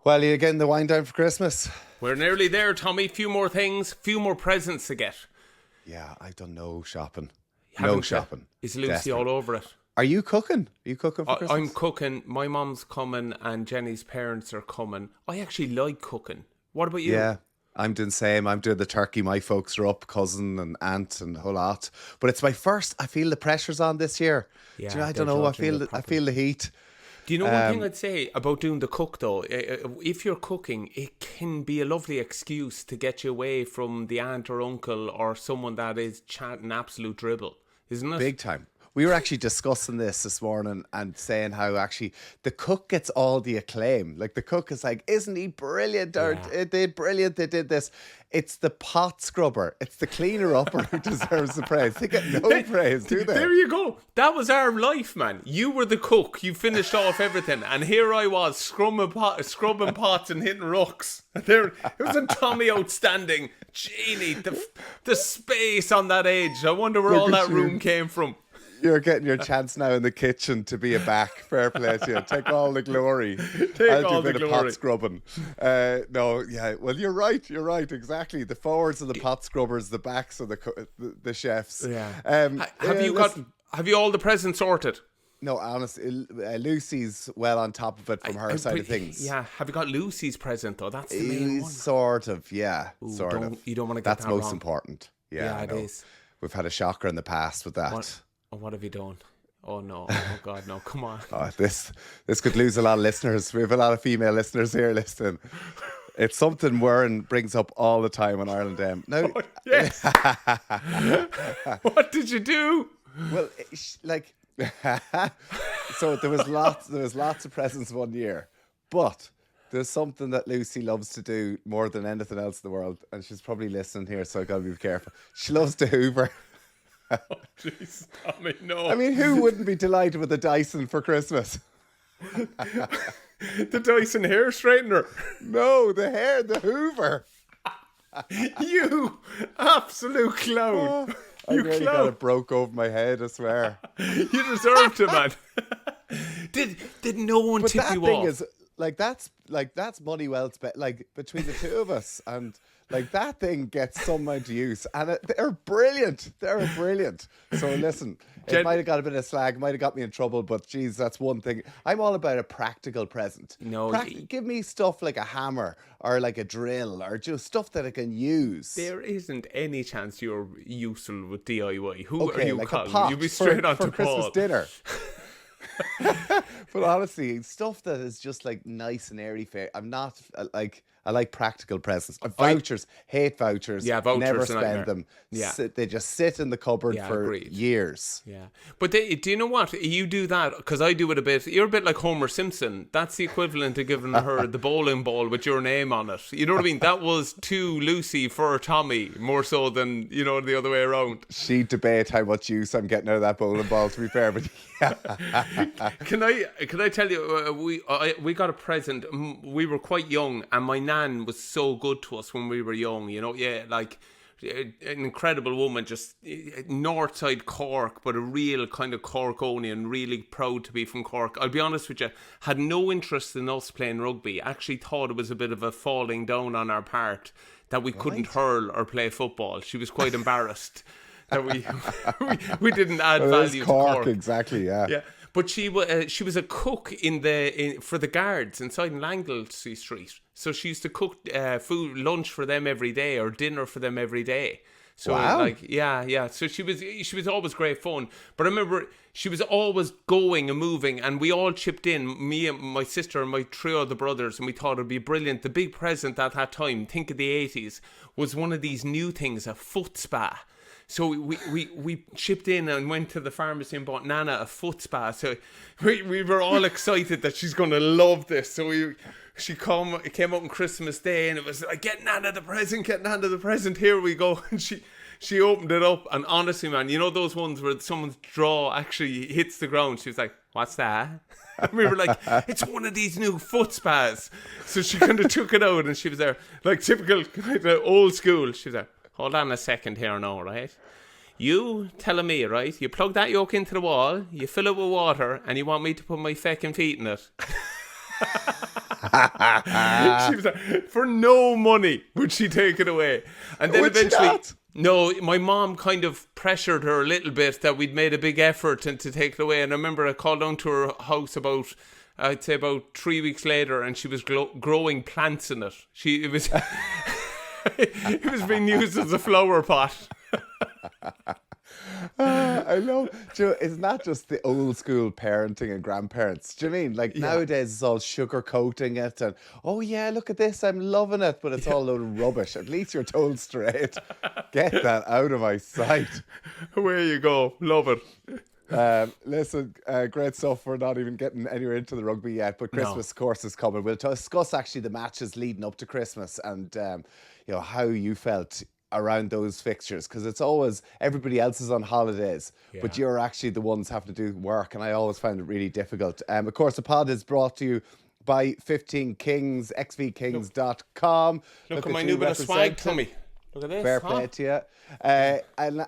Well, you getting the wind down for Christmas? We're nearly there, Tommy. Few more things, few more presents to get. Yeah, I've done no shopping. Haven't No you? shopping. Is Lucy Desperate. all over it? Are you cooking? Are you cooking for Christmas? I'm cooking. My mum's coming and Jenny's parents are coming. I actually like cooking. What about you? Yeah, I'm doing the same. I'm doing the turkey. My folks are up, cousin and aunt and a whole lot. But it's my first. I feel the pressure's on this year. Yeah, Do you know, I they're don't know. judging it I feel the heat. Do you know one thing I'd say about doing the cook though? If you're cooking, it can be a lovely excuse to get you away from the aunt or uncle or someone that is chatting absolute dribble, isn't it? Big time. We were actually discussing this morning and saying how actually the cook gets all the acclaim. Like the cook is like, isn't he brilliant? Or they brilliant, they did this. It's the pot scrubber. It's the cleaner upper who deserves the praise. They get no praise, do they? There you go. That was our life, man. You were the cook. You finished off everything. And here I was, scrubbing pots and hitting rocks. There, it was a Tommy outstanding. Genie, the space on that edge. I wonder where all that room came from. You're getting your chance now in the kitchen to be a back. Fair play to you. Take all the glory. Take all do a the bit of glory. pot scrubbing. No, yeah. Well, you're right. Exactly. The forwards are the pot scrubbers. The backs are the chefs. Yeah. Have you all the presents sorted? No, honestly, Lucy's well on top of it from her side of things. Yeah. Have you got Lucy's present though? That's the main one. Sort of, yeah. Sort of. You don't want to get That's that most wrong. important. Yeah, it is. We've had a shocker in the past with that. What have you done? Oh no! Oh God, no! Come on! Oh, this could lose a lot of listeners. We have a lot of female listeners here listening. It's something Warren brings up all the time on Ireland M. Now, Yes. What did you do? Well, so there was lots of presents one year, but there's something that Lucy loves to do more than anything else in the world, and she's probably listening here, so I gotta be careful. She loves to hoover. Oh, jeez. No. I mean, who wouldn't be delighted with a Dyson for Christmas? The Dyson hair straightener. No, the Hoover. You absolute clown. I nearly got it broke over my head, I swear. You deserved it, man. Did no one But tip that you thing off? is that's money well spent. Like between the two of us, and like that thing gets some amount of use, and they're brilliant. They're brilliant. So listen, it might have got a bit of slag, might have got me in trouble, but geez, that's one thing. I'm all about a practical present. No, give me stuff like a hammer or like a drill or just stuff that I can use. There isn't any chance you're useful with DIY. Who Okay, are you like calling? a pot You'll be straight on for to Christmas Paul. dinner. But honestly, stuff that is just like nice and airy fair. I'm not I like practical presents. Vouchers, hate vouchers. Yeah, vouchers never are a spend nightmare. them. Yeah. They just sit in the cupboard for agreed. years. Yeah, but do you know what? You do that because I do it a bit. You're a bit like Homer Simpson. That's the equivalent of giving her the bowling ball with your name on it. You know what I mean? That was to Lucy for Tommy more so than the other way around. She'd debate how much use I'm getting out of that bowling ball. To be fair, but yeah. Can I tell you? We got a present. We were quite young, and my nan was so good to us when we were young. Like an incredible woman, just north side Cork, but a real kind of Corkonian, really proud to be from Cork. I'll be honest with you, had no interest in us playing rugby. Actually thought it was a bit of a falling down on our part that we couldn't hurl or play football. She was quite embarrassed that we didn't add value to Cork. Exactly, yeah. Yeah. But she was a cook for the guards inside in Langlesey Street. So she used to cook lunch for them every day or dinner for them every day. So wow. Yeah. So she was always great fun. But I remember she was always going and moving, and we all chipped in, me and my sister and my three other brothers, and we thought it'd be brilliant. The big present at that time, think of the 80s, was one of these new things, a foot spa. So we chipped in and went to the pharmacy and bought Nana a foot spa. So we were all excited that she's going to love this. So she came out on Christmas Day, and it was like, get Nana the present, here we go. And she opened it up, and honestly, man, you know those ones where someone's jaw actually hits the ground? She was like, what's that? And we were like, it's one of these new foot spas. So she kind of took it out, and she was there, like typical kind of old school. She was there. Hold on a second here now, right? You telling me, right? You plug that yoke into the wall, you fill it with water, and you want me to put my feckin' feet in it. She was like, for no money would she take it away. And then Would she eventually, not? no, my mom kind of pressured her a little bit that we'd made a big effort and to take it away. And I remember I called down to her house I'd say about 3 weeks later, and she was growing plants in it. It was it was being used as a flower pot. I know. Do you know, it's not just the old school parenting and grandparents. Do you mean like nowadays it's all sugar coating it and oh yeah, look at this, I'm loving it, but it's all a load of rubbish. At least you're told straight. Get that out of my sight. Away you go. Love it. Listen, great stuff. We're not even getting anywhere into the rugby yet, but Christmas, of course, is coming. We'll discuss actually the matches leading up to Christmas and you know how you felt around those fixtures, because it's always everybody else is on holidays, but you're actually the ones having to do work, and I always find it really difficult. Of course, the pod is brought to you by 15 Kings, xvkings.com. Look at my new bit of swag, Tommy. Look at this. Fair play to you. And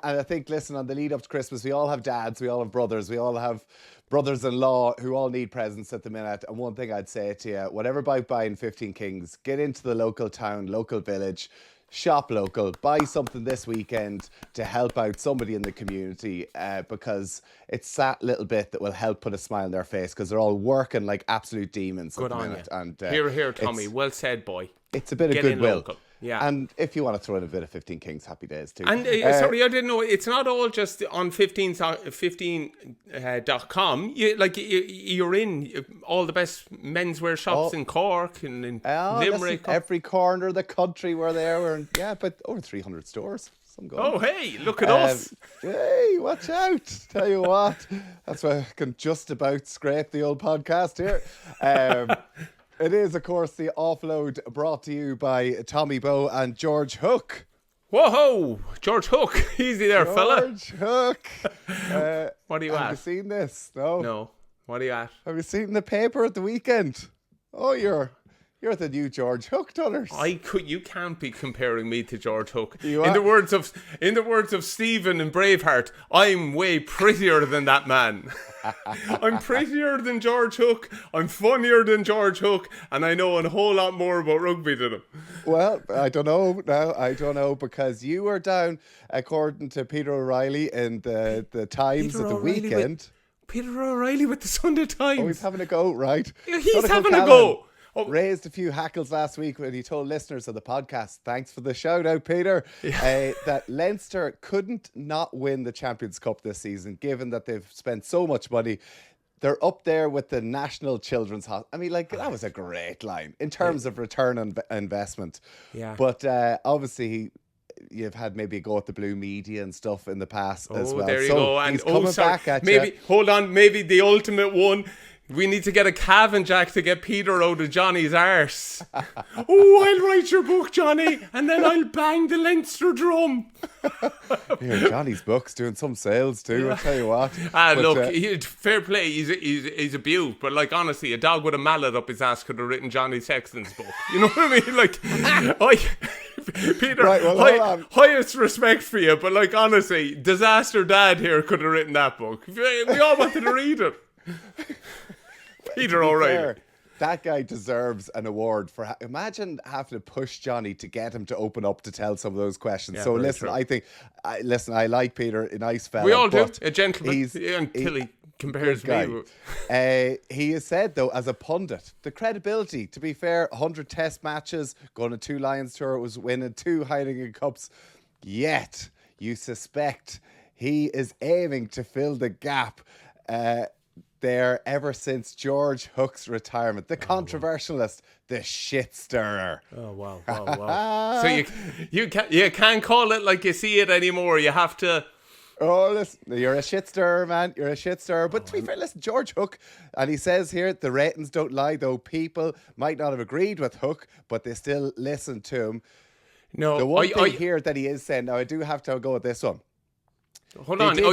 I think, listen, on the lead up to Christmas, we all have dads, we all have brothers, we all have brothers-in-law who all need presents at the minute. And one thing I'd say to you, whatever about buying 15 Kings, get into the local town, local village, shop local, buy something this weekend to help out somebody in the community, because it's that little bit that will help put a smile on their face, because they're all working like absolute demons at the minute. And here, Tommy. Well said, boy. It's a bit of goodwill. Local. Yeah. And if you want to throw in a bit of 15 Kings, happy days too. And sorry, I didn't know. It's not all just on 15.com. You're in all the best menswear shops in Cork and in Limerick. Listen, every corner of the country we're there. We're in, but over 300 stores. Oh, hey, look at us. Hey, watch out. Tell you what, that's why I can just about scrape the old podcast here. It is, of course, the Offload, brought to you by Tommy Bowe and George Hook. Whoa, George Hook. Easy there, fella. George Hook. What are you at? Have you seen this? No. No. What are you at? Have you seen in the paper at the weekend? Oh, you're the new George Hook Dunners. You can't be comparing me to George Hook. In the words of Stephen in Braveheart, I'm way prettier than that man. I'm prettier than George Hook. I'm funnier than George Hook, and I know a whole lot more about rugby than him. Well, I don't know now. I don't know, because you were down, according to Peter O'Reilly in the Times at the weekend. Peter O'Reilly with the Sunday Times. Oh, he's having a go, right? He's having a go. Raised a few hackles last week when he told listeners of the podcast, thanks for the shout out, Peter, that Leinster couldn't not win the Champions Cup this season, given that they've spent so much money. They're up there with the National Children's Hospital. I mean, like, that was a great line in terms of return on investment. Yeah. But obviously, you've had maybe a go at the blue media and stuff in the past as well. There you go. And he's coming back at maybe, you. Hold on, maybe the ultimate one. We need to get a Cavan Jack to get Peter out of Johnny's arse. Oh, I'll write your book, Johnny, and then I'll bang the Leinster drum. Here, Johnny's book's doing some sales too, I'll tell you what. Look, fair play, he's a beaut, but like honestly, a dog with a mallet up his ass could have written Johnny Sexton's book. You know what I mean? Like, Peter, right, highest respect for you, but like honestly, Disaster Dad here could have written that book. We all wanted to read it. Peter O'Reilly. That guy deserves an award for. Imagine having to push Johnny to get him to open up to tell some of those questions. So listen, true. I like Peter, a nice fella. We all do, a gentleman. Until he compares me. He has said though, as a pundit, the credibility. To be fair, 100 Test matches, going to 2 Lions tour, was winning 2 Heineken Cups. Yet you suspect he is aiming to fill the gap. There ever since George Hook's retirement, the controversialist, the shit stirrer. Oh wow! So you can't call it like you see it anymore. You have to. Oh, listen, you're a shit stirrer, man. You're a shit stirrer. But to be fair, listen, George Hook, and he says here, the ratings don't lie. Though people might not have agreed with Hook, but they still listen to him. No, the one thing here that he is saying. Now I do have to go with this one. Hold on. Can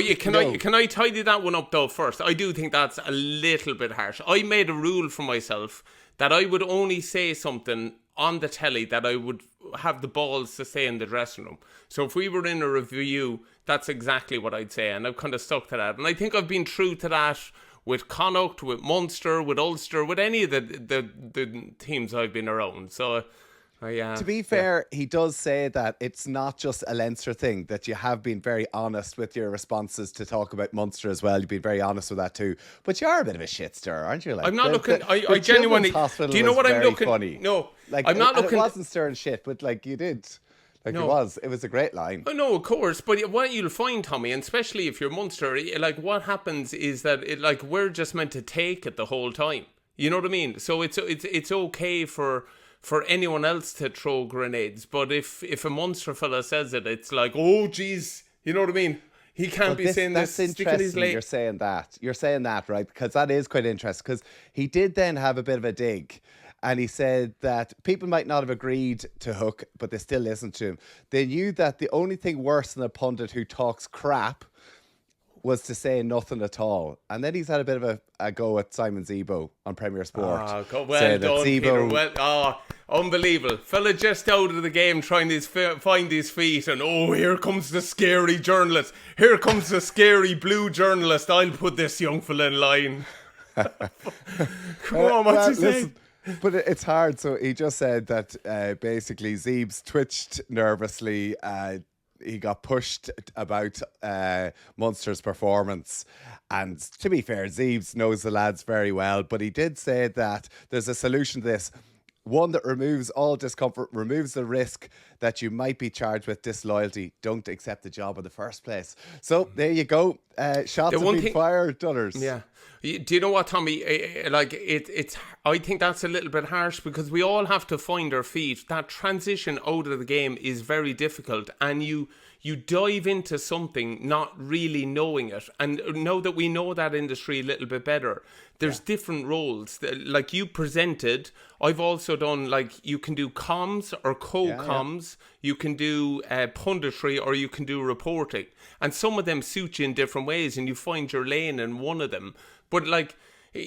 I tidy that one up though first? I do think that's a little bit harsh. I made a rule for myself that I would only say something on the telly that I would have the balls to say in the dressing room. So if we were in a review, that's exactly what I'd say, and I've kind of stuck to that. And I think I've been true to that with Connacht, with Munster, with Ulster, with any of the teams I've been around. So, to be fair, he does say that it's not just a Leinster thing, that you have been very honest with your responses to talk about Munster as well. You've been very honest with that too. But you are a bit of a shit stirrer, aren't you? Like, I'm not looking. I genuinely. Do you know what I'm looking? Funny. No, like, I'm not looking. It wasn't stirring shit, but like you did. Like no. It was a great line. Oh, no, of course. But what you'll find, Tommy, and especially if you're Munster, like what happens is that like we're just meant to take it the whole time. You know what I mean? So it's okay for anyone else to throw grenades, but if a Munster fella says it, it's like, oh geez, you know what I mean? He can't be saying this. That's interesting. You're saying that, right? Because that is quite interesting. Because he did then have a bit of a dig. And he said that people might not have agreed to Hook, but they still listened to him. They knew that the only thing worse than a pundit who talks crap was to say nothing at all. And then he's had a bit of a go at Simon Zebo on Premier Sport. Well done, Peter. Well, unbelievable. Fella just out of the game trying to find his feet. And here comes the scary journalist. Here comes the scary blue journalist. I'll put this young fella in line. Come on, what's he saying? But it's hard. So he just said that basically Zeebs twitched nervously. He got pushed about Munster's performance. And to be fair, Zeebs knows the lads very well. But he did say that there's a solution to this. One that removes all discomfort, removes the risk that you might be charged with disloyalty. Don't accept the job in the first place. So there you go. Shots have been fired, Dunners. Yeah. Do you know what, Tommy? It's. I think that's a little bit harsh because we all have to find our feet. That transition out of the game is very difficult, and you dive into something not really knowing it. And now that we know that industry a little bit better, there's different roles. Like you presented, I've also done, like, you can do comms or co-comms, you can do punditry, or you can do reporting. And some of them suit you in different ways, and you find your lane in one of them. But, like...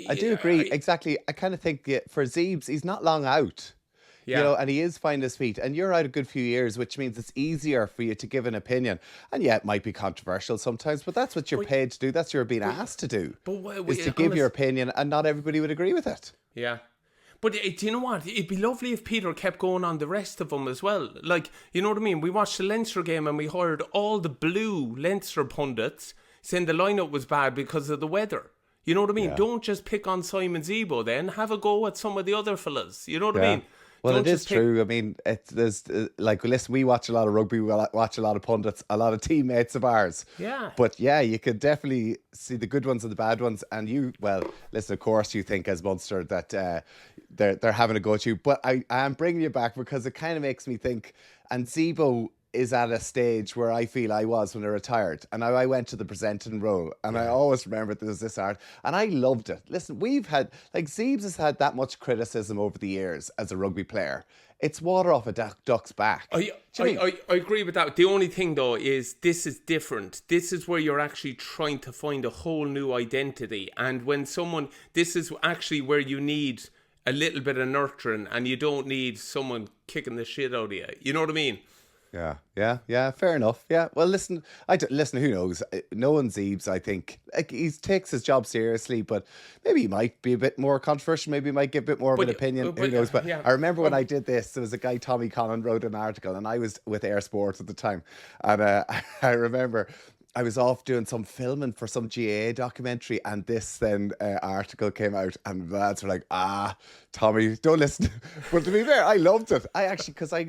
I do agree, exactly. I kind of think for Zeebs, he's not long out. Yeah. You know, and he is finding his feet. And you're out a good few years, which means it's easier for you to give an opinion. And yeah, it might be controversial sometimes, but that's what you're paid to do. That's what you're being asked to do, is to give your opinion, and not everybody would agree with it. Yeah. But do you know what? It'd be lovely if Peter kept going on the rest of them as well. Like, you know what I mean? We watched the Leinster game and we heard all the blue Leinster pundits saying the lineup was bad because of the weather. You know what I mean? Yeah. Don't just pick on Simon Zebo then. Have a go at some of the other fellas. You know what I mean? Well, it is true. I mean, there's listen, we watch a lot of rugby, we watch a lot of pundits, a lot of teammates of ours. Yeah. But yeah, you could definitely see the good ones and the bad ones. And listen, of course, you think as Munster that they're having a go at you. But I am bringing you back because it kind of makes me think. And Zebo is at a stage where I feel I was when I retired, and I went to the presenting role, and I always remember there's this art, and I loved it. Listen, we've had, like, Zeebs has had that much criticism over the years as a rugby player. It's water off a duck's back. I agree with that. The only thing though is this is different. This is where you're actually trying to find a whole new identity, and when this is actually where you need a little bit of nurturing, and you don't need someone kicking the shit out of you. You know what I mean? Yeah, fair enough. Yeah, well, listen, who knows? No one Zeebs, I think. Like, he takes his job seriously, but maybe he might be a bit more controversial, maybe he might give a bit more of an opinion, who knows? But I remember when I did this, there was a guy, Tommy Connon, wrote an article, and I was with Air Sports at the time, and I remember I was off doing some filming for some GAA documentary, and this then article came out, and the lads were like, Tommy, don't listen. But to be fair, I loved it. I actually, because I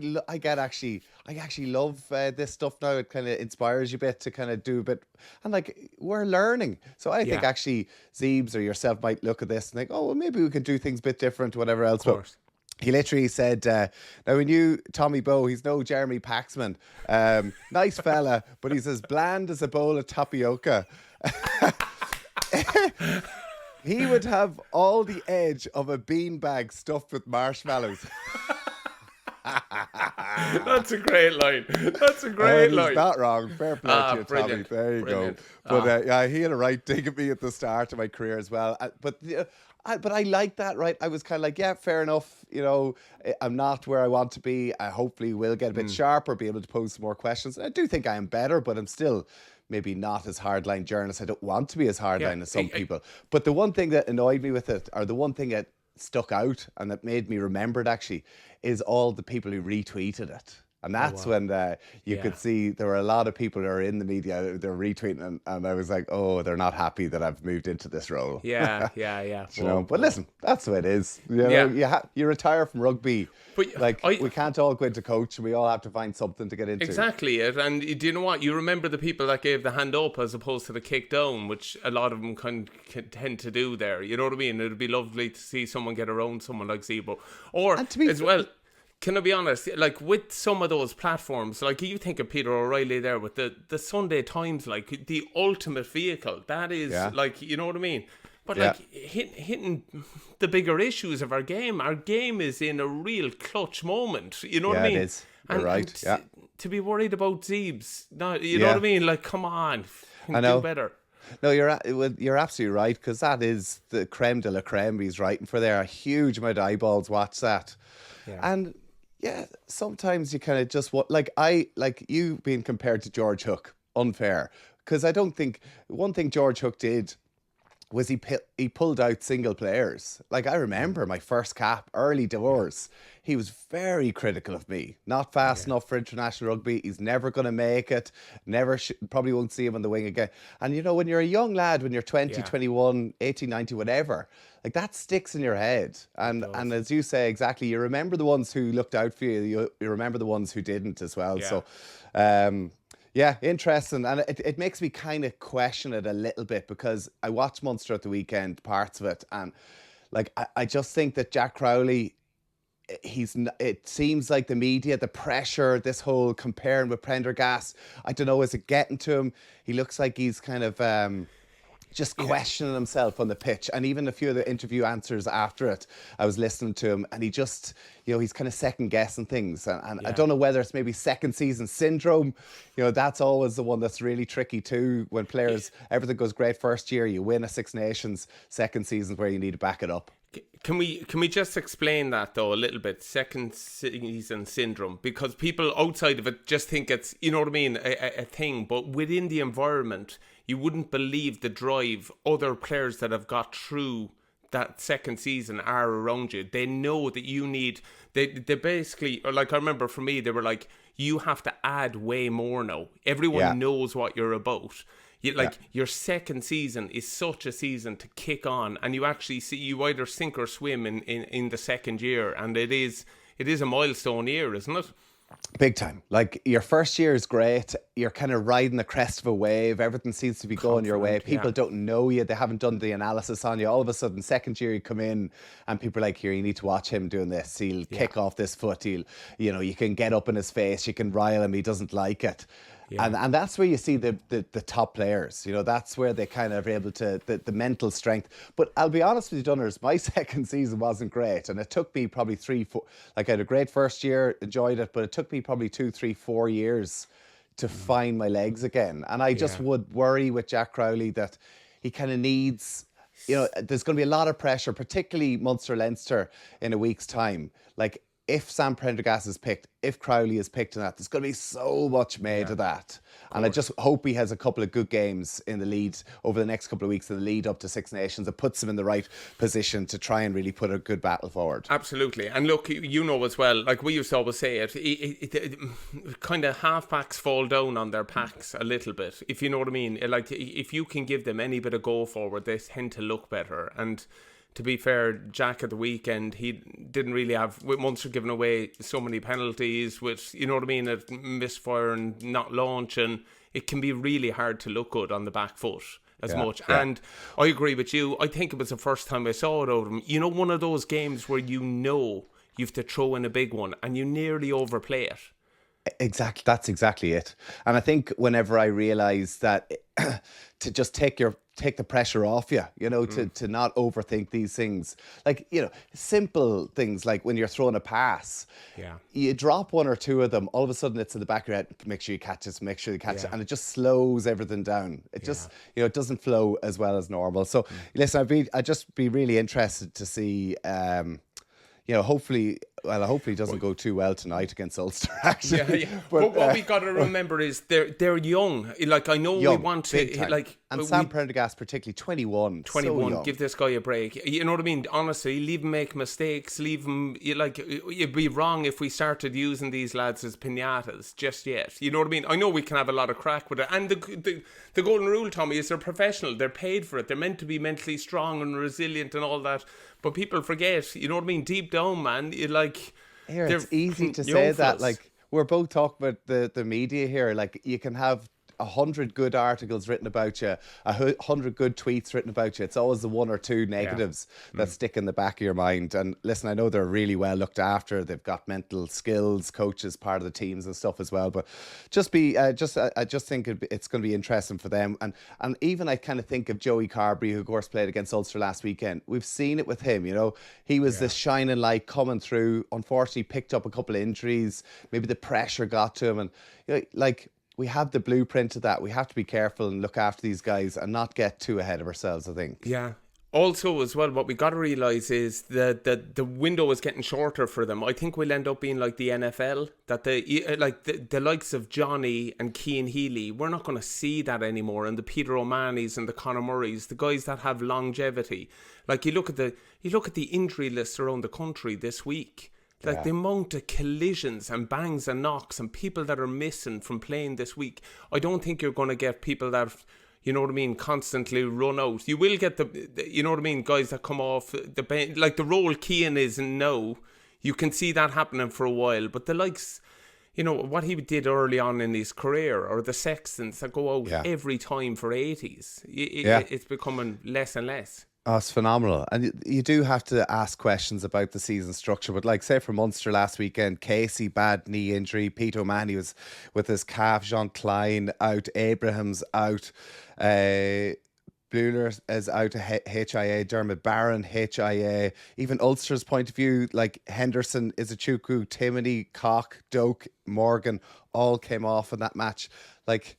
actually love this stuff now. It kind of inspires you a bit to kind of do a bit, and like, we're learning. So I think actually Zeebs or yourself might look at this and think, oh, well, maybe we could do things a bit different, whatever else. Of course. He literally said, now we knew Tommy Bowe, he's no Jeremy Paxman. Nice fella, but he's as bland as a bowl of tapioca. He would have all the edge of a beanbag stuffed with marshmallows. That's a great line. That's a great line. He's not wrong. Fair play to you, Tommy. There you go. But he had a right dig at me at the start of my career as well. But but I like that, right? I was kind of like, yeah, fair enough. You know, I'm not where I want to be. I hopefully will get a bit sharper, be able to pose some more questions. I do think I am better, but I'm still maybe not as hardline journalist. I don't want to be as hardline as some people. But the one thing that annoyed me with it, or the one thing that stuck out and that made me remember it actually, is all the people who retweeted it. And that's when you could see there were a lot of people who are in the media, they're retweeting, and I was like, oh, they're not happy that I've moved into this role. Yeah. You know, but listen, that's the way it is. You know, you retire from rugby, but like we can't all go into coach, we all have to find something to get into. Exactly it. And do you know what? You remember the people that gave the hand up as opposed to the kick down, which a lot of them can tend to do there. You know what I mean? It'd be lovely to see someone get around someone like Zebo. Or as well, can I be honest, like with some of those platforms, like you think of Peter O'Reilly there with the Sunday Times, like the ultimate vehicle. That is like, you know what I mean? But like hitting the bigger issues of our game is in a real clutch moment. You know what I mean? It is. You're right. And to be worried about Zeebs, you know what I mean? Like, come on, I know. Do better. No, you're absolutely right, because that is the creme de la creme he's writing for there. A huge amount of eyeballs watch that. Yeah. And yeah, sometimes you kind of just want, like you being compared to George Hook, unfair. Because I don't think, one thing George Hook did was he pulled out single players. Like, I remember my first cap, early doors, he was very critical of me. Not fast enough for international rugby. He's never going to make it. Probably won't see him on the wing again. And, you know, when you're a young lad, when you're 20, 21, 18, 19, whatever, like that sticks in your head. And as you say, exactly, you remember the ones who looked out for you. You remember the ones who didn't as well. Yeah. So, yeah, interesting. And it makes me kind of question it a little bit, because I watched Munster at the weekend, parts of it. And like, I just think that Jack Crowley, it seems like the media, the pressure, this whole comparing with Prendergast, I don't know, is it getting to him? He looks like he's kind of just questioning himself on the pitch. And even a few of the interview answers after it, I was listening to him, and he just, you know, he's kind of second guessing things. And I don't know whether it's maybe second season syndrome. You know, that's always the one that's really tricky too, when players, everything goes great first year, you win a Six Nations, second season where you need to back it up. Can we just explain that though a little bit, second season syndrome? Because people outside of it just think it's, you know what I mean, a thing. But within the environment, you wouldn't believe the drive other players that have got through that second season are around you. They know that you need, they basically, like I remember for me, they were like, you have to add way more now. Everyone knows what you're about. Your second season is such a season to kick on, and you actually see you either sink or swim in the second year, and it is a milestone year, isn't it? Big time. Like, your first year is great. You're kind of riding the crest of a wave. Everything seems to be going your way. People don't know you. They haven't done the analysis on you. All of a sudden, second year you come in and people are like, here, you need to watch him doing this. He'll kick off this foot. You can get up in his face. You can rile him. He doesn't like it. Yeah. And that's where you see the top players. You know, that's where they kind of are able to, the mental strength. But I'll be honest with you, Dunners, my second season wasn't great. And it took me probably 3-4, like I had a great first year, enjoyed it, but it took me probably 2, 3, 4 years to find my legs again. And I just would worry with Jack Crowley that he kind of needs, you know, there's going to be a lot of pressure, particularly Munster-Leinster in a week's time. Like, if Sam Prendergast is picked, if Crowley is picked in that, there's going to be so much made of that. And I just hope he has a couple of good games in the lead over the next couple of weeks in the lead up to Six Nations that puts him in the right position to try and really put a good battle forward. Absolutely. And look, you know as well, like we used to always say it kind of halfbacks fall down on their packs a little bit, if you know what I mean. Like, if you can give them any bit of go forward, they tend to look better. And to be fair, Jack at the weekend, he didn't really have, with Munster giving away so many penalties, with, you know what I mean, at misfire and not launch, and it can be really hard to look good on the back foot as much. Yeah. And I agree with you. I think it was the first time I saw it out of him. You know, one of those games where you know you have to throw in a big one and you nearly overplay it. Exactly, that's exactly it. And I think whenever I realised that to just take your take the pressure off you, to not overthink these things. Like, simple things like when you're throwing a pass, you drop one or two of them, all of a sudden it's in the back of your head, make sure you catch it, and it just slows everything down. It just, it doesn't flow as well as normal. So listen, I'd just be really interested to see, hopefully it doesn't go too well tonight against Ulster, actually. Yeah. But what we got to remember is they're young. Like, I know we want to, and Sam Prendergast particularly, 21. 21, so give this guy a break. You know what I mean? Honestly, leave him make mistakes. Leave him, you'd be wrong if we started using these lads as pinatas just yet. You know what I mean? I know we can have a lot of crack with it. And the golden rule, Tommy, is they're professional. They're paid for it. They're meant to be mentally strong and resilient and all that. But people forget, you know what I mean? Deep down, man, it's easy to say that. Like, we're both talking about the media here. Like, you can have 100 good articles written about you, 100 good tweets written about you. It's always the one or two negatives that stick in the back of your mind. And listen, I know they're really well looked after. They've got mental skills, coaches, part of the teams and stuff as well. But I just think it's going to be interesting for them. And even I kind of think of Joey Carberry, who of course played against Ulster last weekend. We've seen it with him. He was this shining light coming through. Unfortunately, picked up a couple of injuries. Maybe the pressure got to him, and we have the blueprint of that. We have to be careful and look after these guys and not get too ahead of ourselves, I think. Yeah. Also, as well, what we got to realise is that the window is getting shorter for them. I think we'll end up being like the NFL, that the likes of Johnny and Cian Healy, we're not going to see that anymore. And the Peter O'Mahonys and the Conor Murrays, the guys that have longevity. Like, you look at the injury list around the country this week. Like, the amount of collisions and bangs and knocks and people that are missing from playing this week. I don't think you're going to get people that, you know what I mean, constantly run out. You will get you know what I mean, guys that come off the bench. Like the role Cian is in now, you can see that happening for a while. But the likes, what he did early on in his career, or the Sextons that go out every time for 80s, it's becoming less and less. Oh, it's phenomenal. And you do have to ask questions about the season structure. But like, say for Munster last weekend, Casey, bad knee injury. Pete O'Mahony was with his calf. Jean Klein out. Abraham's out. Buehler is out of HIA. Dermot Barron, HIA. Even Ulster's point of view, like Henderson, Izuchukwu, Timoney, Cock, Doak, Morgan, all came off in that match. Like,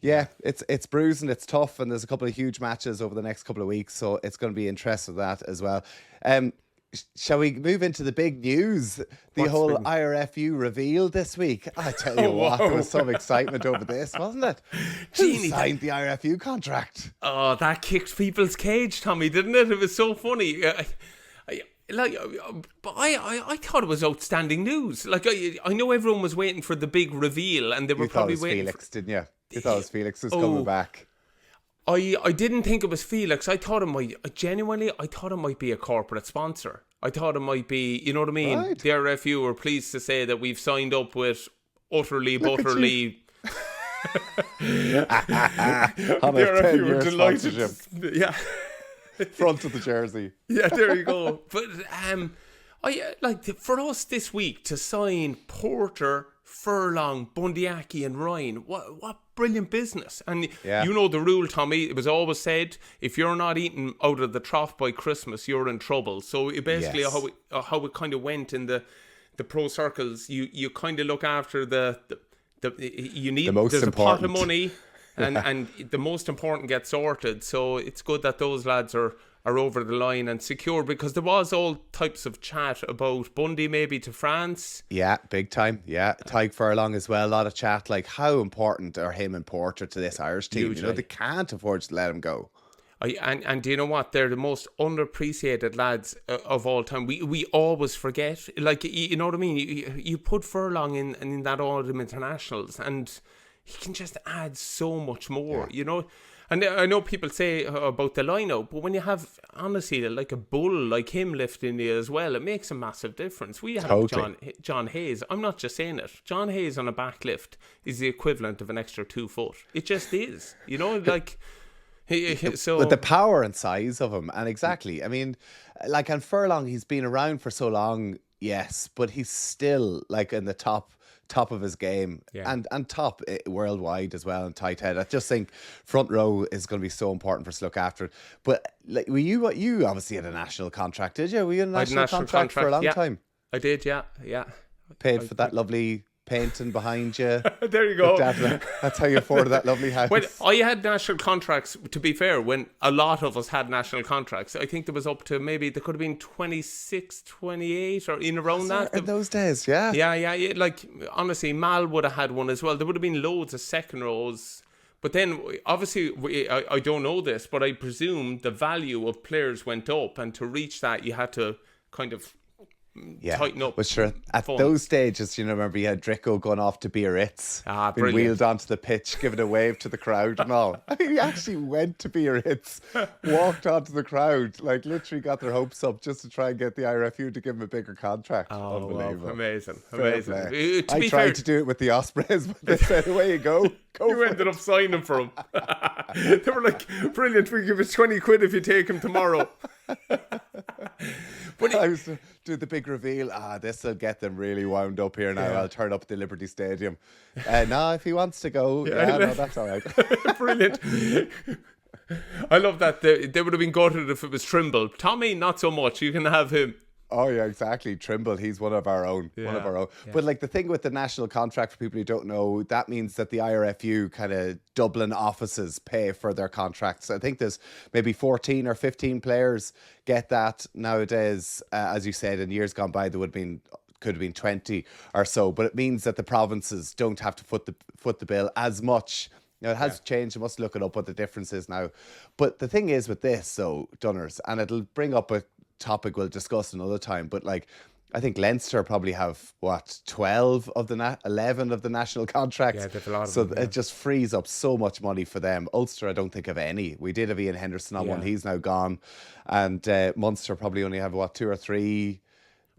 yeah, it's bruising, it's tough, and there's a couple of huge matches over the next couple of weeks, so it's going to be interesting that as well. Shall we move into the big news? The whole IRFU reveal this week. I tell you what, there was some excitement over this, wasn't it? Who signed the IRFU contract? Oh, that kicked people's cage, Tommy, didn't it? It was so funny. But I thought it was outstanding news. Like, I know everyone was waiting for the big reveal, and they were probably waiting. Felix, didn't you? You thought it was Felix was coming back. I didn't think it was Felix. I thought it might. Genuinely, I thought it might be a corporate sponsor. I thought it might be. You know what I mean? Right. The RFU were pleased to say that we've signed up with Utterly Butterly. The RFU were delighted. Yeah. Front of the jersey. Yeah, there you go. But for us this week to sign Porter, Furlong, Bundyaki and Ryan, what brilliant business. And you know the rule, Tommy, it was always said, if you're not eating out of the trough by Christmas, you're in trouble. So it basically how it kind of went in the pro circles, you kind of look after there's a pot of money and the most important gets sorted. So it's good that those lads are over the line and secure, because there was all types of chat about Bundy maybe to France. Yeah, big time. Yeah, Tyke Furlong as well. A lot of chat, like how important are him and Porter to this Irish team? Hugely. They can't afford to let him go. And do you know what? They're the most underappreciated lads of all time. We always forget. Like, you know what I mean? You put Furlong in that Autumn Internationals and he can just add so much more, you know? And I know people say about the lineup, but when you have, honestly, like a bull like him lifting you as well, it makes a massive difference. We have John Hayes. I'm not just saying it. John Hayes on a back lift is the equivalent of an extra 2 foot. It just is. You know, like... So with the power and size of him, and exactly, I mean, like, and Furlong, he's been around for so long, yes, but he's still like in the top top of his game, Yeah. and top worldwide as well, and tight head. I just think front row is going to be so important for us to look after it. But like, you obviously had a national contract, did you? Were you in a national contract for a long time? I did, yeah. Paid for that lovely painting behind you. There you go. That's how you afforded that lovely house. When I had national contracts, to be fair, when a lot of us had national contracts, I think there was up to maybe, there could have been 26, 28 or in around that. In those days, yeah. Yeah. Like, honestly, Mal would have had one as well. There would have been loads of second rows. But then, obviously, I don't know this, but I presume the value of players went up. And to reach that, you had to kind of tighten up. But sure, at those stages, remember you had Drico going off to Biarritz, being wheeled onto the pitch, giving a wave to the crowd and all. I mean, he actually went to Biarritz, walked onto the crowd, like literally got their hopes up just to try and get the IRFU to give him a bigger contract. Unbelievable. Wow, amazing. I tried to do it with the Ospreys, but they said, away you go. You ended up signing for him. They were like, brilliant, we'll give us 20 quid if you take him tomorrow. But I was do the big reveal. This will get them really wound up here now. I'll turn up at the Liberty Stadium. No, if he wants to go, no, that's all right. Brilliant. I love that. They would have been gutted if it was Trimble. Tommy, not so much. You can have him. Oh yeah, exactly. Trimble, he's one of our own. Yeah. But like the thing with the national contract, for people who don't know, that means that the IRFU kind of Dublin offices pay for their contracts. I think there's maybe 14 or 15 players get that nowadays. As you said, in years gone by, could have been 20 or so. But it means that the provinces don't have to foot the bill as much. It has changed. You must look it up what the difference is now. But the thing is with this, so Dunners, and it'll bring up a topic we'll discuss another time, but like I think Leinster probably have 12 of the 11 of the national contracts. They've a lot of so them, it just frees up so much money for them. Ulster, I don't think have any. We did have Ian Henderson on one, he's now gone, and Munster probably only have 2 or 3.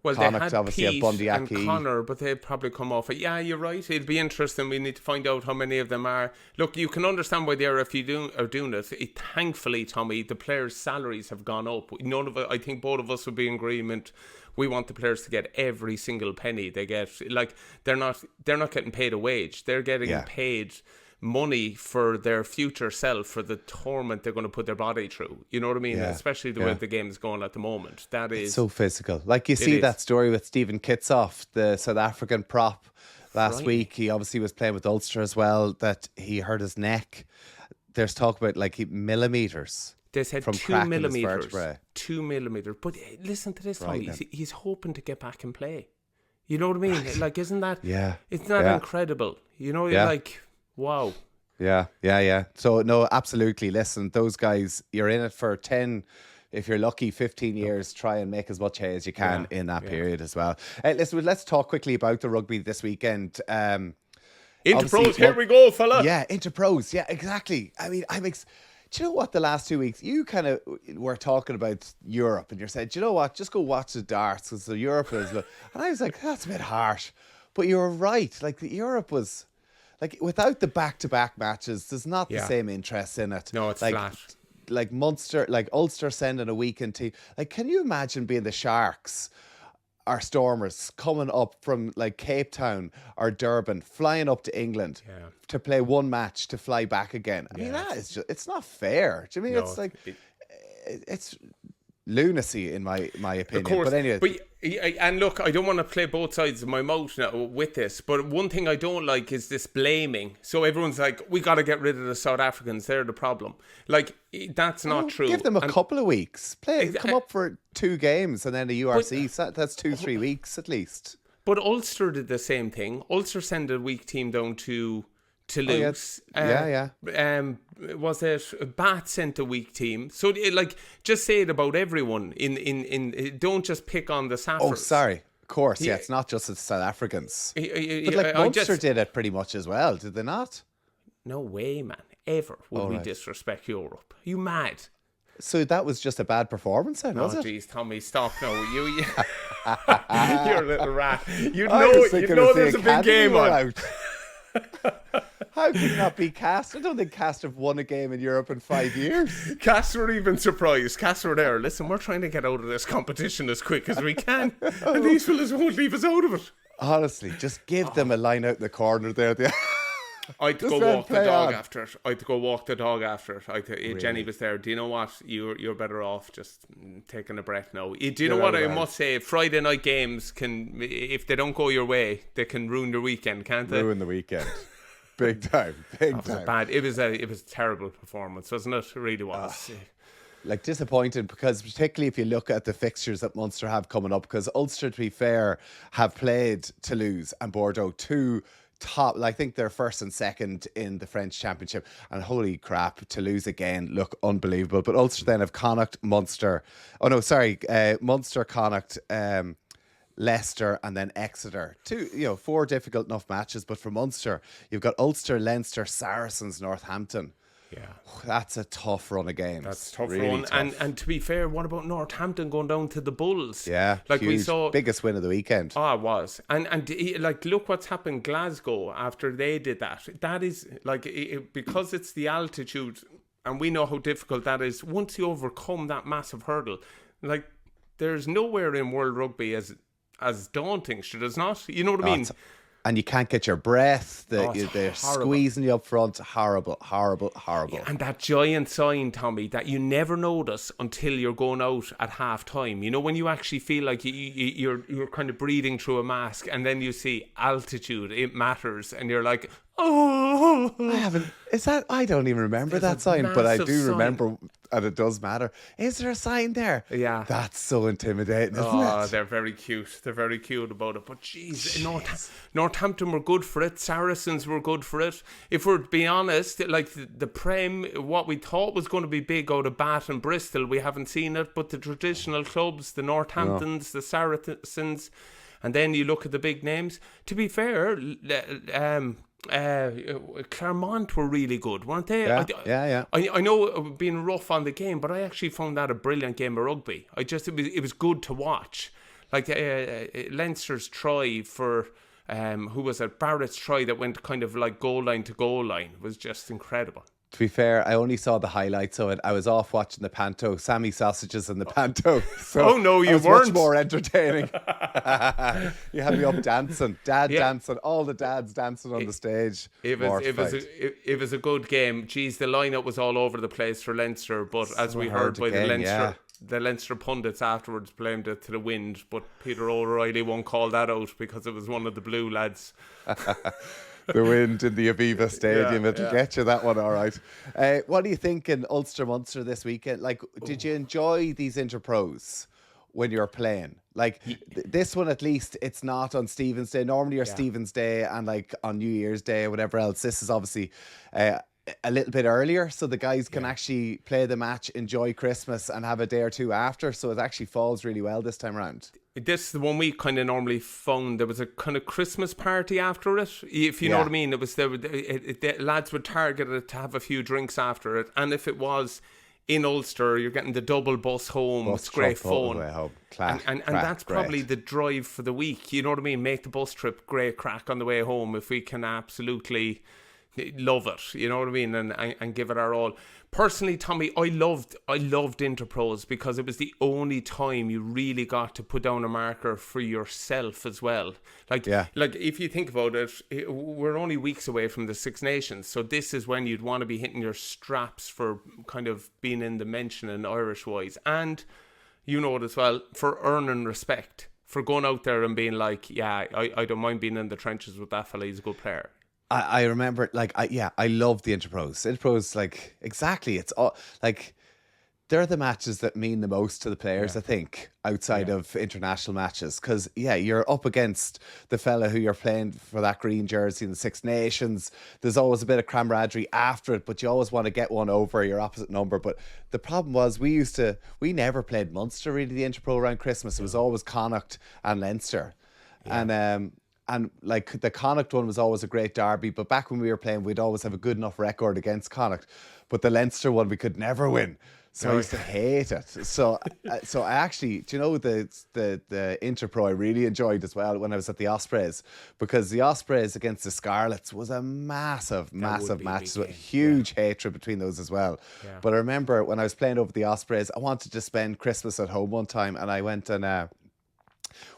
Well, Connacht they had obviously Pete have Bundyaki and Connor, but they've probably come off it. Yeah, you're right. It'll be interesting. We need to find out how many of them are. Look, you can understand why the RFU are doing it. Thankfully, Tommy, the players' salaries have gone up. None of it. I think both of us would be in agreement. We want the players to get every single penny they get. Like they're not getting paid a wage. They're getting paid money for their future self, for the torment they're going to put their body through. You know what I mean? Especially the way the game is going at the moment. It's so physical. Like you see that story with Stephen Kitsoff, the South African prop last week. He obviously was playing with Ulster as well, that he hurt his neck. There's talk about like millimeters. They said from 2 millimeters. 2 millimeters. But listen to this, Tommy. He's hoping to get back and play. You know what I mean? Like, isn't that incredible? You know, you're like, wow. Yeah. So, no, absolutely. Listen, those guys, you're in it for 10, if you're lucky, 15 years. Try and make as much hay as you can in that period as well. Listen, let's talk quickly about the rugby this weekend. Interpros, here we go, fella. Yeah, Interpros. Yeah, exactly. I mean, do you know what, the last 2 weeks, you kind of were talking about Europe and you're saying, do you know what, just go watch the darts because the Europe is... And I was like, that's a bit harsh. But you were right. Like, the Europe was... Like, without the back-to-back matches, there's not the same interest in it. No, it's like, flat. Like Munster, like Ulster sending a weekend team. Like, can you imagine being the Sharks or Stormers coming up from like Cape Town or Durban, flying up to England to play one match to fly back again? I mean, that is just, it's not fair. Do you mean it's like, it's lunacy in my opinion. Of course, but anyway. And look, I don't want to play both sides of my mouth now with this, but one thing I don't like is this blaming. So everyone's like, we got to get rid of the South Africans, they're the problem. Like, that's not true. Give them a couple of weeks. Come up for 2 games and then a URC. That's 2-3 weeks at least. But Ulster did the same thing. Ulster sent a weak team down to Toulouse. Was it Bath sent a weak team? So like, just say it about everyone. In don't just pick on the Saffers. Oh, sorry. Of course, it's not just the South Africans. But like Munster did it pretty much as well, did they not? No way, man. Ever would we disrespect Europe? Are you mad? So that was just a bad performance then, was it? Oh, jeez, Tommy, stop now. You're a little rat. You know there's a big game on. How can you not be Cast? I don't think Cast have won a game in Europe in 5 years. Cast were even surprised. Cast were there. Listen, we're trying to get out of this competition as quick as we can. And these fellas won't leave us out of it. Honestly, just give them a line out in the corner there. I had to Just go let walk it the play dog on. after it. I had to go walk the dog after it. Jenny was there. Do you know what? You're better off just taking a breath now. Do you know what I must say? Friday night games can, if they don't go your way, they can ruin your weekend, can't they? Ruin the weekend. Big time. Big time. It was a terrible performance, wasn't it? It really was. Like disappointing, because particularly if you look at the fixtures that Munster have coming up, because Ulster, to be fair, have played Toulouse and Bordeaux, two top, I think they're first and second in the French Championship, and holy crap, Toulouse again look unbelievable. But Ulster then have Connacht, Munster, Munster, Connacht, Leicester, and then Exeter. Four difficult enough matches, but for Munster, you've got Ulster, Leinster, Saracens, Northampton. Yeah, that's a tough run of games. That's a tough really run. tough. And to be fair, what about Northampton going down to the Bulls? Yeah, like huge. We saw, biggest win of the weekend. Oh, it was. And like, look what's happened Glasgow after they did that. That is like because it's the altitude, and we know how difficult that is. Once you overcome that massive hurdle, like there's nowhere in world rugby as daunting. Should it's not? You know what I mean? And you can't get your breath. They're squeezing you up front. Horrible. Yeah, and that giant sign, Tommy, that you never notice until you're going out at half time. You know, when you actually feel like you're kind of breathing through a mask, and then you see altitude, it matters, and you're like, oh. I don't even remember that sign, but I do remember, and it does matter. Is there a sign there? Yeah. That's so intimidating, isn't it? Oh, they're very cute. They're very cute about it. But jeez, Northampton were good for it. Saracens were good for it. If we're to be honest, like the Prem, what we thought was going to be big out of Bath and Bristol, we haven't seen it. But the traditional clubs, the Northamptons, the Saracens, and then you look at the big names. To be fair, Clermont were really good, weren't they? Yeah. I know it was being rough on the game, but I actually found that a brilliant game of rugby. It was good to watch. Like Leinster's try for who was it? Barrett's try that went kind of like goal line to goal line was just incredible. To be fair, I only saw the highlights of it. I was off watching the panto, Sammy Sausages and the panto. So oh no, you it was weren't. Much more entertaining. You had me up dancing, dancing, all the dads dancing on the stage. It was a good game. Geez, the lineup was all over the place for Leinster, but as we heard by the Leinster pundits afterwards blamed it to the wind. But Peter O'Reilly won't call that out because it was one of the blue lads. The wind in the Aviva Stadium, it'll get you that one, all right. What do you think in Ulster Munster this weekend? Like, did you enjoy these interpros when you were playing? Like, this one at least, it's not on Stephen's Day. Normally you're Stephen's Day and like on New Year's Day or whatever else. This is obviously a little bit earlier, so the guys can actually play the match, enjoy Christmas, and have a day or two after. So it actually falls really well this time around. This is the one we kind of normally found. There was a kind of Christmas party after it, if you know what I mean. It was the lads would target it to have a few drinks after it, and if it was in Ulster, you're getting the double bus home. It's great fun, and that's probably the drive for the week. You know what I mean? Make the bus trip great crack on the way home if we can absolutely love it, you know what I mean, and give it our all. Personally, Tommy, I loved Interpros because it was the only time you really got to put down a marker for yourself as well. Like if you think about it, we're only weeks away from the Six Nations, so this is when you'd want to be hitting your straps for kind of being in the mention in Irish wise, and you know it as well, for earning respect, for going out there and being like, I don't mind being in the trenches with that fella, he's a good player. I remember, I love the Interpros. Interpros, like, exactly. It's all, like, they're the matches that mean the most to the players, I think, outside of international matches. Because, you're up against the fella who you're playing for that green jersey in the Six Nations. There's always a bit of camaraderie after it, but you always want to get one over your opposite number. But the problem was we never played Munster, really, the Interpro around Christmas. It was always Connacht and Leinster. Yeah. And like the Connacht one was always a great derby, but back when we were playing, we'd always have a good enough record against Connacht. But the Leinster one, we could never win. So I used to hate it. So I actually, do you know the Interpro I really enjoyed as well when I was at the Ospreys, because the Ospreys against the Scarlets was a massive match. So huge hatred between those as well. Yeah. But I remember when I was playing over the Ospreys, I wanted to spend Christmas at home one time, and I went and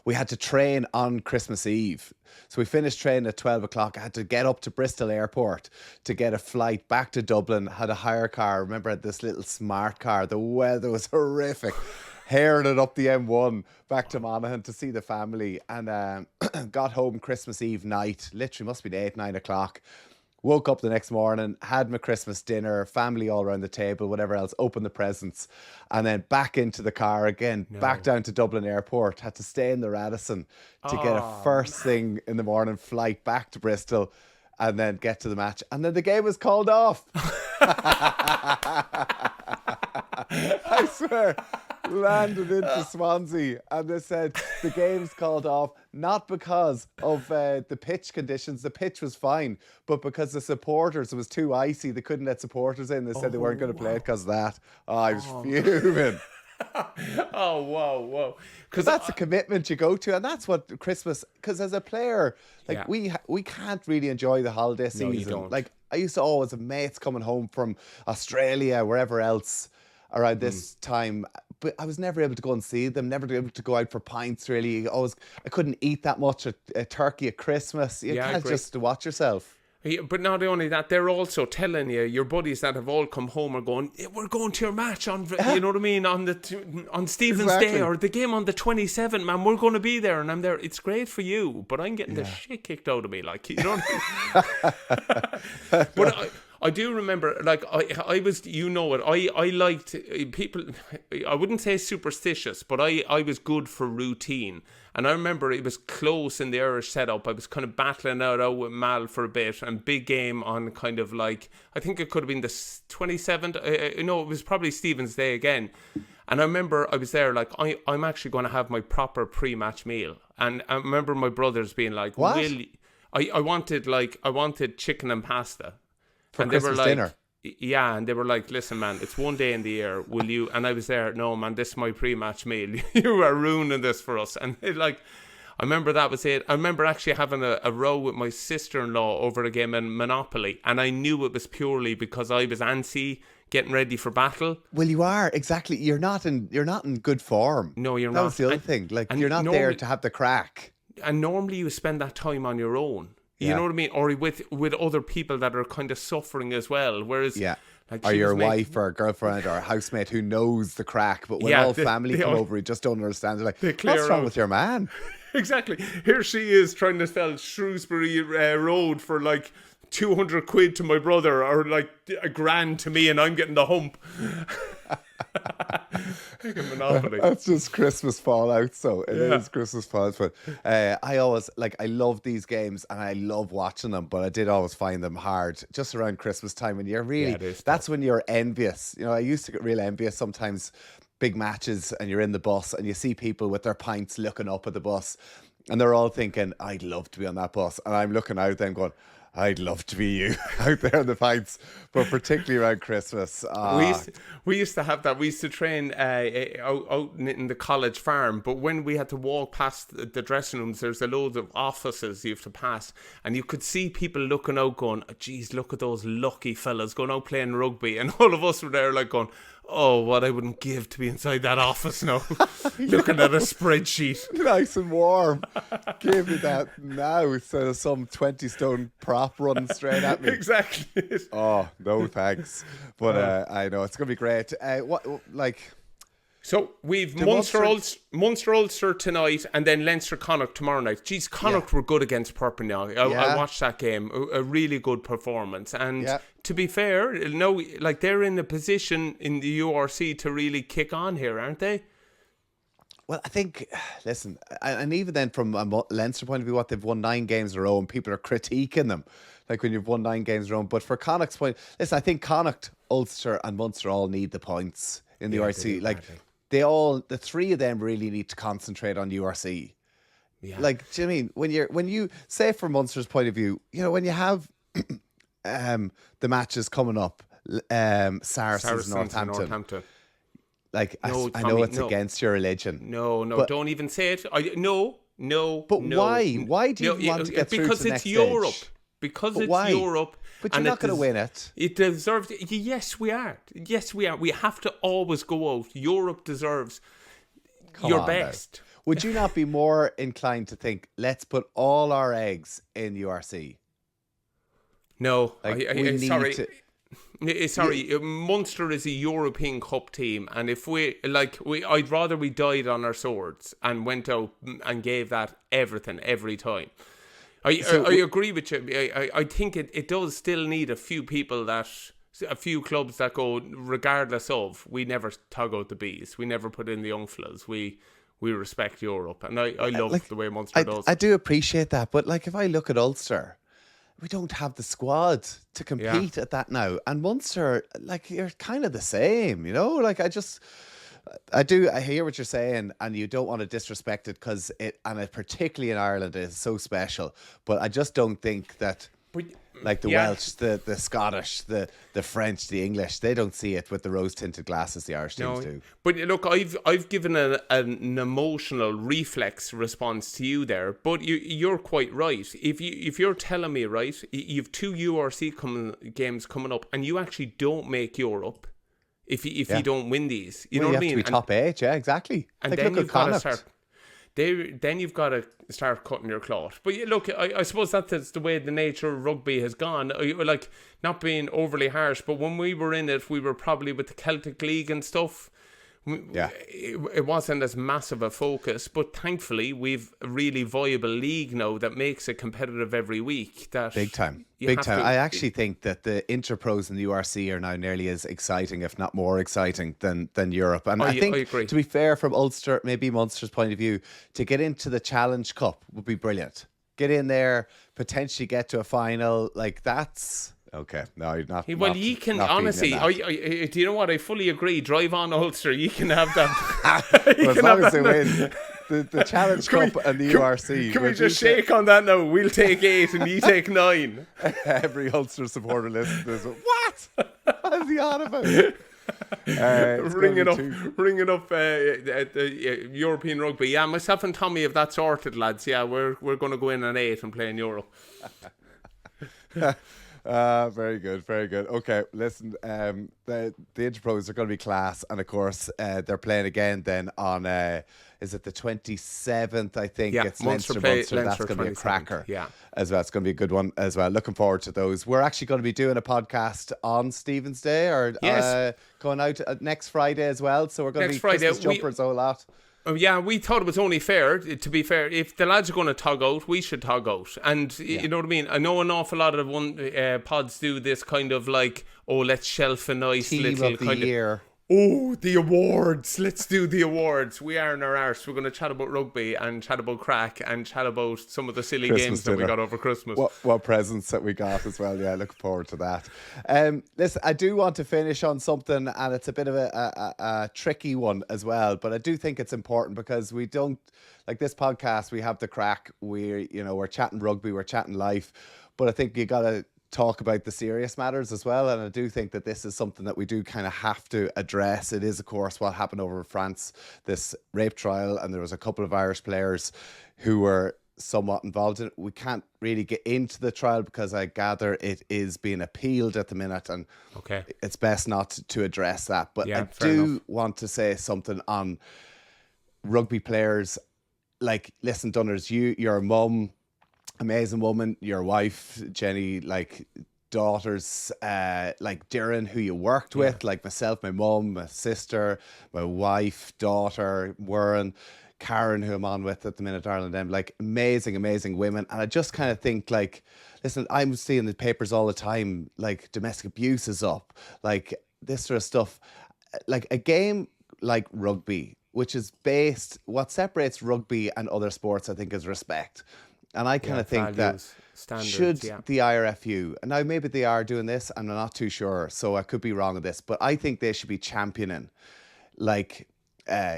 we had to train on Christmas Eve. So we finished training at 12 o'clock. I had to get up to Bristol Airport to get a flight back to Dublin. Had a hire car. I remember I had this little smart car. The weather was horrific. Hairing it up the M1 back to Monaghan to see the family. And got home Christmas Eve night. Literally must be 8, 9 o'clock. Woke up the next morning, had my Christmas dinner, family all around the table, whatever else, opened the presents, and then back into the car again, back down to Dublin Airport. Had to stay in the Radisson to get a first thing in the morning flight back to Bristol and then get to the match. And then the game was called off. I swear. Landed into Swansea and they said the game's called off not because of the pitch conditions. The pitch was fine, but because the supporters, it was too icy, they couldn't let supporters in. They said they weren't going to play it because of that. I was fuming. Whoa. Because that's a commitment you go to, and that's what Christmas, because as a player, like we can't really enjoy the holiday season. No, you don't. Like I used to always have mates coming home from Australia, wherever else around this time, but I was never able to go and see them, never able to go out for pints really. I couldn't eat that much a turkey at Christmas. You can't just watch yourself. Yeah, but not only that, they're also telling you, your buddies that have all come home are going, we're going to your match on, you know what I mean, on Stephen's Day or the game on the 27th, man, we're going to be there. And I'm there. It's great for you, but I'm getting the shit kicked out of me, like, you know what I mean? But I do remember, like, I was, you know it, I liked people, I wouldn't say superstitious, but I was good for routine. And I remember it was close in the Irish setup. I was kind of battling out with Mal for a bit, and big game on kind of like, I think it could have been the 27th. It was probably Stephen's Day again. And I remember I was there like, I'm actually going to have my proper pre-match meal. And I remember my brothers being like, what? Really? I wanted chicken and pasta. For and Christmas they were like, dinner? Yeah, and they were like, listen, man, it's one day in the year, will you? And I was there, no, man, this is my pre-match meal. You are ruining this for us. And I remember that was it. I remember actually having a row with my sister-in-law over a game in Monopoly, and I knew it was purely because I was antsy, getting ready for battle. Well, you are, exactly. You're not in good form. No, you're not. That was the other thing. Like, you're not there to have the crack. And normally you spend that time on your own. You know what I mean? Or with other people that are kind of suffering as well. Whereas, like, or your wife or girlfriend or a housemate who knows the crack, but when all family come over, you just don't understand. They're like, what's wrong with your man? Exactly. Here she is trying to sell Shrewsbury Road for like 200 quid to my brother, or like $1,000 to me, and I'm getting the hump. Monopoly. That's just Christmas fallout. So it is Christmas fallout. But I always I love these games and I love watching them, but I did always find them hard just around Christmas time, when you're really that's when you're envious. You know, I used to get real envious sometimes, big matches, and you're in the bus and you see people with their pints looking up at the bus, and they're all thinking, I'd love to be on that bus, and I'm looking out there and going, I'd love to be you out there in the pints, but particularly around Christmas. We used to have that. We used to train out in the college farm, but when we had to walk past the dressing rooms, there's a load of offices you have to pass, and you could see people looking out going, oh, geez, look at those lucky fellas going out playing rugby, and all of us were there like going, oh, what I wouldn't give to be inside that office now, looking at a spreadsheet. Nice and warm. Give me that now instead of some 20-stone prop running straight at me. Exactly. Oh, no thanks. But I know, it's going to be great. So we've Munster Ulster tonight, and then Leinster Connacht tomorrow night. Jeez, Connacht were good against Perpignan. I watched that game. A really good performance. And to be fair, no, like, they're in a position in the URC to really kick on here, aren't they? Well, I think, listen, and even then from a Leinster point of view, they've won 9 games in a row, and people are critiquing them, like when you've won 9 games in a row. But for Connacht's point, listen, I think Connacht, Ulster and Munster all need the points in the URC. The 3 of them really need to concentrate on URC. Yeah. Like, do you know what I mean? When you say from Munster's point of view, you know, when you have the matches coming up, Saracens Northampton. Like, I know it's against your religion. No, but don't even say it. No. But why? Why do you want to get through to the next stage? Because it's Europe. But you're not going to win it. It deserves it. Yes, we are. We have to always go out. Europe deserves your best. would you not be more inclined to think, let's put all our eggs in URC? No, Like, sorry. Munster is a European Cup team, and if I'd rather we died on our swords and went out and gave that everything every time. I agree with you. I think it does still need a few clubs that go, regardless of, we never tug out the bees, we never put in the young fellas, we respect Europe, and I love the way Munster does. I do appreciate that, but like if I look at Ulster, we don't have the squad to compete at that now. And Munster, like, you're kind of the same, you know? Like, I hear what you're saying, and you don't want to disrespect it because particularly in Ireland, it is so special. But I just don't think that, like the Welsh, the Scottish, the French, the English, they don't see it with the rose-tinted glasses the Irish teams do. But look, I've given an emotional reflex response to you there, but you're quite right. If you're telling me, right, you've 2 URC games coming up, and you actually don't make Europe if you don't win these, you know what I mean? You have to be top 8, yeah, exactly. And then you've got to start. Then you've got to start cutting your cloth. But look, I suppose that's the way the nature of rugby has gone. Like, not being overly harsh, but when we were in it, we were probably with the Celtic League and stuff. It wasn't as massive a focus, but thankfully we've a really viable league now that makes it competitive every week. Big time. I actually think that the Interpros and the URC are now nearly as exciting, if not more exciting, than Europe. And I think, to be fair, from Ulster, maybe Munster's point of view, to get into the Challenge Cup would be brilliant. Get in there, potentially get to a final, like that's... Okay, no, not. Well, you can honestly. Do you know what? I fully agree. Drive on, Ulster. You can have that. As long as they win the Challenge Cup and the URC. Can we just shake on that now? We'll take 8 and you take 9. Every Ulster supporter listening to this. What? What is he on about? Ringing up the European rugby. Yeah, myself and Tommy have that sorted, lads. Yeah, we're going to go in on 8 and play in Europe. Very good, very good. Okay, listen, the Interpros are going to be class, and of course they're playing again then on is it the 27th? I think it's Munster. That's going to be a cracker. Yeah, as well. It's going to be a good one as well. Looking forward to those. We're actually going to be doing a podcast on Stephen's Day, or going out next Friday as well. So we're going to be Christmas jumpers a whole lot. Oh, yeah, we thought it was only fair, to be fair. If the lads are going to tug out, we should tug out. And you know what I mean? I know an awful lot of pods do this kind of like, let's shelf a nice team little of the year. The awards. Let's do the awards. We are in our arse. We're going to chat about rugby and chat about crack and chat about some of the silly games that we got over Christmas. What presents that we got as well. Yeah, looking forward to that. Listen, I do want to finish on something, and it's a bit of a tricky one as well, but I do think it's important because we don't, like this podcast, we have the crack. We're chatting rugby, we're chatting life, but I think you got to talk about the serious matters as well, and I do think that this is something that we do kind of have to address. It is, of course, what happened over in France, this rape trial, and there was a couple of Irish players who were somewhat involved in it. We can't really get into the trial because I gather it is being appealed at the minute, and it's best not to address that. But I do want to say something on rugby players. Like, listen, Dunners, you're a mum, amazing woman, your wife Jenny, like daughters like Darren, who you worked with, like myself, my mum, my sister, my wife, daughter Warren, Karen, who I'm on with at the minute, Ireland M, like amazing women. And I just kind of think, like, listen, I'm seeing the papers all the time, like domestic abuse is up, like this sort of stuff. Like a game like rugby, which is based, what separates rugby and other sports, I think, is respect. And I kind of think that should the IRFU, and now maybe they are doing this, and I'm not too sure, so I could be wrong on this, but I think they should be championing like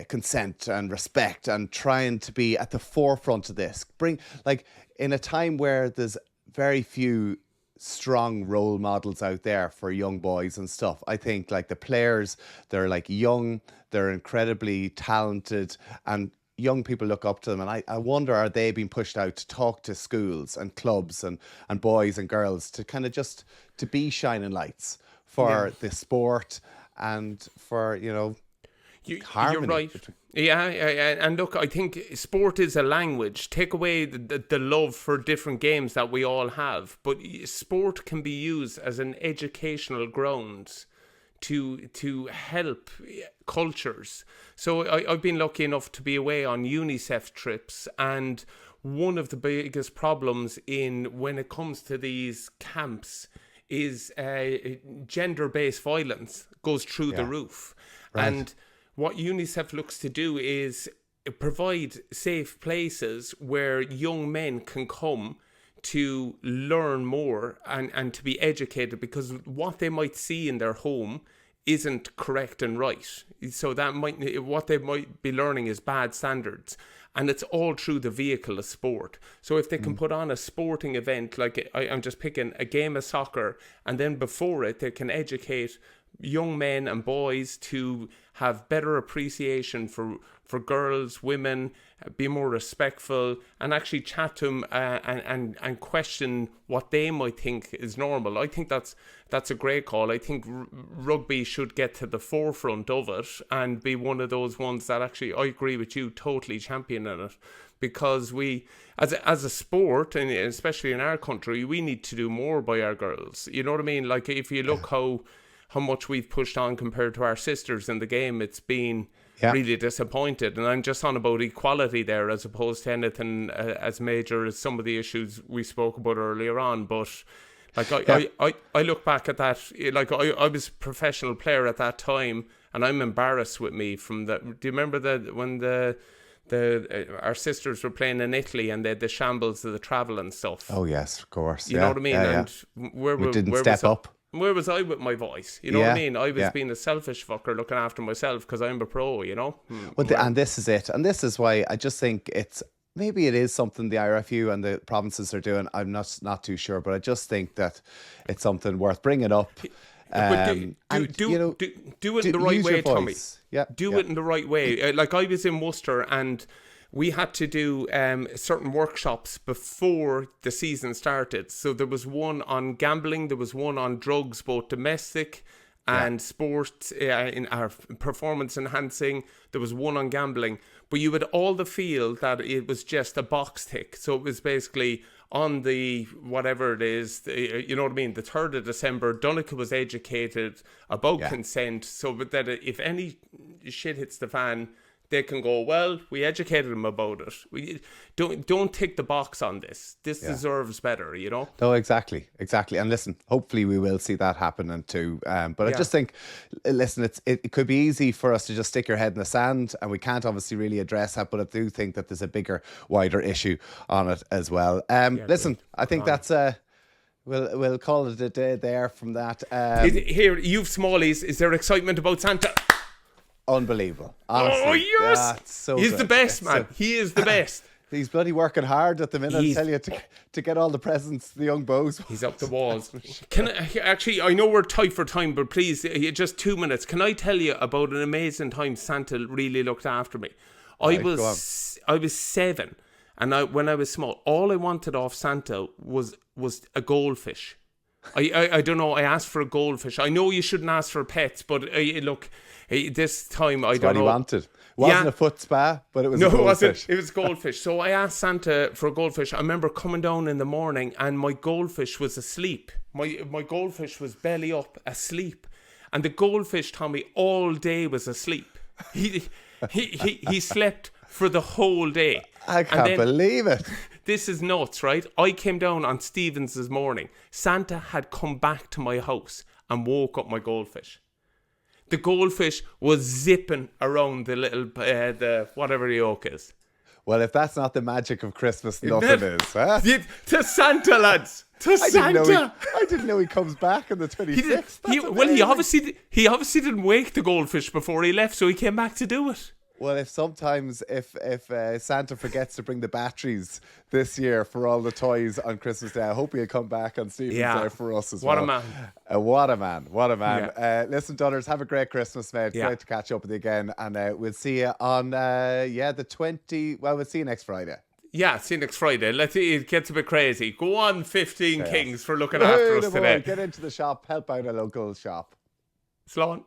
consent and respect and trying to be at the forefront of this. Bring, like, in a time where there's very few strong role models out there for young boys and stuff, I think like the players, they're like young, they're incredibly talented, and young people look up to them, and I wonder, are they being pushed out to talk to schools and clubs and boys and girls to kind of just to be shining lights for the sport and for, You're right. Yeah, and look, I think sport is a language. Take away the love for different games that we all have, but sport can be used as an educational ground to help cultures. So I've been lucky enough to be away on UNICEF trips, and one of the biggest problems when it comes to these camps is gender-based violence goes through the roof. Right. And what UNICEF looks to do is provide safe places where young men can come to learn more and to be educated, because what they might see in their home isn't correct and right. So what they might be learning is bad standards. And it's all through the vehicle of sport. So if they can put on a sporting event, like I'm just picking a game of soccer, and then before it, they can educate young men and boys to have better appreciation for girls, women, be more respectful, and actually chat to them and question what they might think is normal. I think that's a great call. I think rugby should get to the forefront of it and be one of those ones that actually, I agree with you, totally championing it. Because we, as a sport, and especially in our country, we need to do more by our girls. You know what I mean? Like, if you look how much we've pushed on compared to our sisters in the game, it's been really disappointed. And I'm just on about equality there, as opposed to anything as major as some of the issues we spoke about earlier on. But like I look back at that, like I was a professional player at that time, and I'm embarrassed with me from that. Do you remember that when our sisters were playing in Italy and they had the shambles of the travel and stuff? Oh yes, of course. You know what I mean? And we didn't step up. Where was I with my voice? You know what I mean? I was being a selfish fucker looking after myself because I'm a pro, you know? And this is it. And this is why I just think maybe it is something the IRFU and the provinces are doing. I'm not too sure, but I just think that it's something worth bringing up. But do it in the right way, Tommy. Do it in the right way. Like, I was in Worcester and we had to do certain workshops before the season started. So there was one on gambling, there was one on drugs, both domestic and sports, in our performance enhancing. There was one on gambling. But you had all the feel that it was just a box tick. So it was basically on the, whatever it is, you know what I mean, the 3rd of December, Donncha was educated about consent, so that if any shit hits the fan, they can go, well, we educated them about it. We don't tick the box on this. This deserves better, you know? No, exactly. And listen, hopefully we will see that happening too. But I just think, listen, it could be easy for us to just stick your head in the sand, and we can't obviously really address that, but I do think that there's a bigger, wider issue on it as well. Listen, I think that's... We'll call it a day there from that. Here, you've smallies. Is there excitement about Santa? Unbelievable. Honestly. Oh, yes. So he's good. the best, man. He is the best. He's bloody working hard at the minute, I tell you, to get all the presents, the young bows. He's up the walls. I know we're tight for time, but please, just 2 minutes. Can I tell you about an amazing time Santa really looked after me? I was 7, and when I was small, all I wanted off Santa was a goldfish. I don't know. I asked for a goldfish. I know you shouldn't ask for pets, but look, this time I don't know. What he wanted. Wasn't a foot spa, but it was a goldfish. No, it wasn't. It was goldfish. So I asked Santa for a goldfish. I remember coming down in the morning and my goldfish was asleep. My goldfish was belly up, asleep. And the goldfish, Tommy, all day was asleep. He slept for the whole day. I can't believe it. This is nuts, right? I came down on Stevens this morning. Santa had come back to my house and woke up my goldfish. The goldfish was zipping around the little, the whatever the oak is. Well, if that's not the magic of Christmas, nothing is. Huh? To Santa, lads. To Santa. I didn't know he comes back on the 26th. He obviously didn't wake the goldfish before he left, so he came back to do it. Well, if Santa forgets to bring the batteries this year for all the toys on Christmas Day, I hope he'll come back on Stephen's Day for us as well. What a man. Yeah. Listen, Dunners, have a great Christmas, mate. Great to catch up with you again. And we'll see you on, the 20... Well, we'll see you next Friday. Yeah, see you next Friday. It gets a bit crazy. Go on, 15 Kings, for looking after us today. Get into the shop. Help out a local shop. Slán.